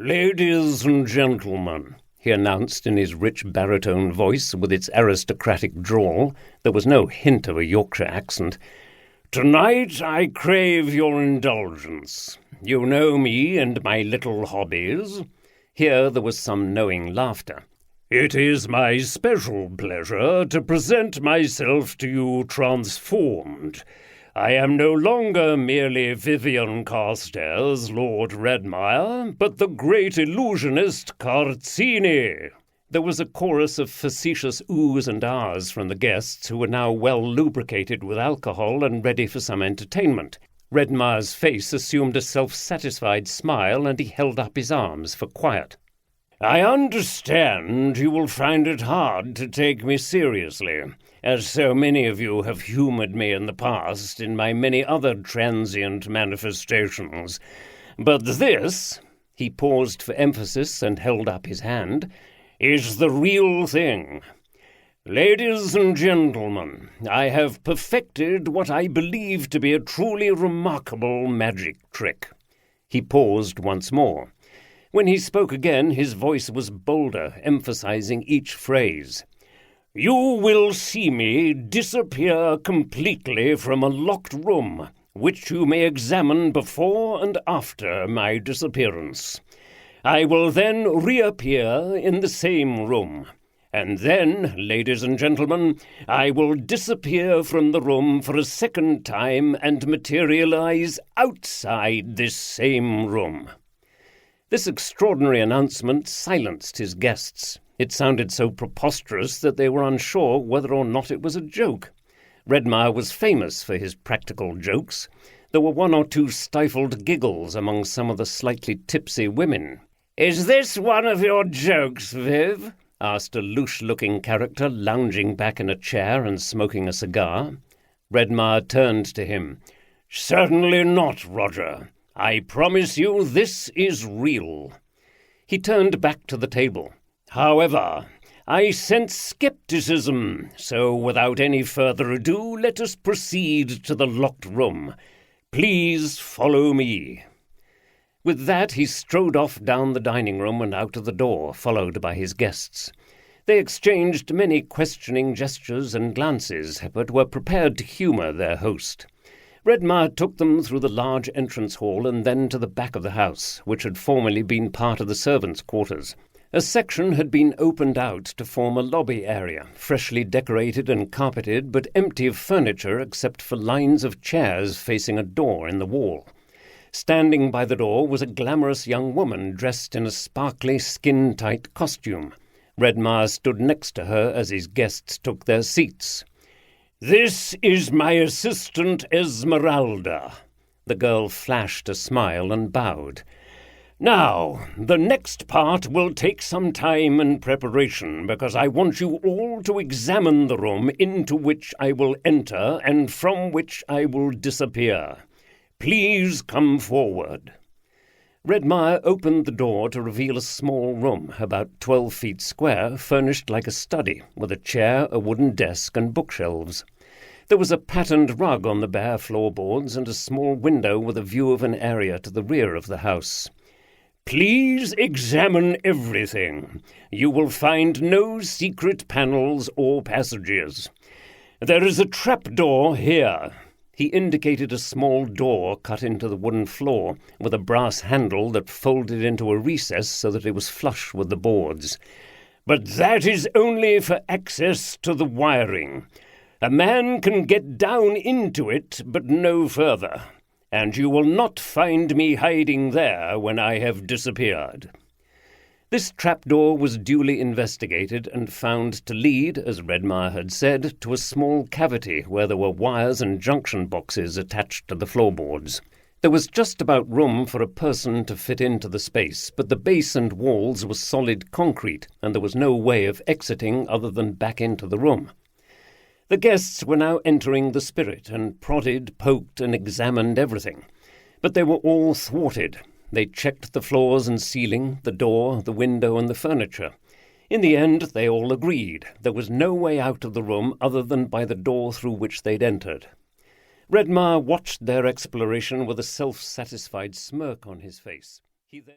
"Ladies and gentlemen," he announced in his rich baritone voice with its aristocratic drawl. There was no hint of a Yorkshire accent. "Tonight I crave your indulgence. You know me and my little hobbies." Here there was some knowing laughter. "It is my special pleasure to present myself to you transformed. I am no longer merely Vivian Carstairs, Lord Redmire, but the great illusionist Carzini." There was a chorus of facetious oohs and ahs from the guests, who were now well lubricated with alcohol and ready for some entertainment. Redmire's face assumed a self-satisfied smile, and he held up his arms for quiet. "I understand you will find it hard to take me seriously, as so many of you have humoured me in the past in my many other transient manifestations. But this," he paused for emphasis and held up his hand, "is the real thing. Ladies and gentlemen, I have perfected what I believe to be a truly remarkable magic trick." He paused once more. When he spoke again, his voice was bolder, emphasizing each phrase. "You will see me disappear completely from a locked room, which you may examine before and after my disappearance. I will then reappear in the same room. And then, ladies and gentlemen, I will disappear from the room for a second time and materialize outside this same room." This extraordinary announcement silenced his guests. It sounded so preposterous that they were unsure whether or not it was a joke. Redmire was famous for his practical jokes. There were one or two stifled giggles among some of the slightly tipsy women. "Is this one of your jokes, Viv?" asked a louche-looking character lounging back in a chair and smoking a cigar. Redmire turned to him. "Certainly not, Roger. I promise you this is real." He turned back to the table. "However, I sense skepticism, so without any further ado, let us proceed to the locked room. Please follow me." With that, he strode off down the dining room and out of the door, followed by his guests. They exchanged many questioning gestures and glances, but were prepared to humour their host. Redmire took them through the large entrance hall and then to the back of the house, which had formerly been part of the servants' quarters. A section had been opened out to form a lobby area, freshly decorated and carpeted, but empty of furniture except for lines of chairs facing a door in the wall. Standing by the door was a glamorous young woman dressed in a sparkly, skin-tight costume. Redmire stood next to her as his guests took their seats. "This is my assistant Esmeralda." The girl flashed a smile and bowed. "Now, the next part will take some time and preparation, because I want you all to examine the room into which I will enter and from which I will disappear. Please come forward." Redmire opened the door to reveal a small room, about 12 feet square, furnished like a study, with a chair, a wooden desk, and bookshelves. There was a patterned rug on the bare floorboards and a small window with a view of an area to the rear of the house. "Please examine everything. You will find no secret panels or passages. There is a trapdoor here." He indicated a small door cut into the wooden floor, with a brass handle that folded into a recess so that it was flush with the boards. "But that is only for access to the wiring. A man can get down into it, but no further. And you will not find me hiding there when I have disappeared." This trapdoor was duly investigated and found to lead, as Redmire had said, to a small cavity where there were wires and junction boxes attached to the floorboards. There was just about room for a person to fit into the space, but the base and walls were solid concrete, and there was no way of exiting other than back into the room. The guests were now entering the spirit and prodded, poked, and examined everything. But they were all thwarted. They checked the floors and ceiling, the door, the window, and the furniture. In the end, they all agreed. There was no way out of the room other than by the door through which they'd entered. Redmire watched their exploration with a self-satisfied smirk on his face. He then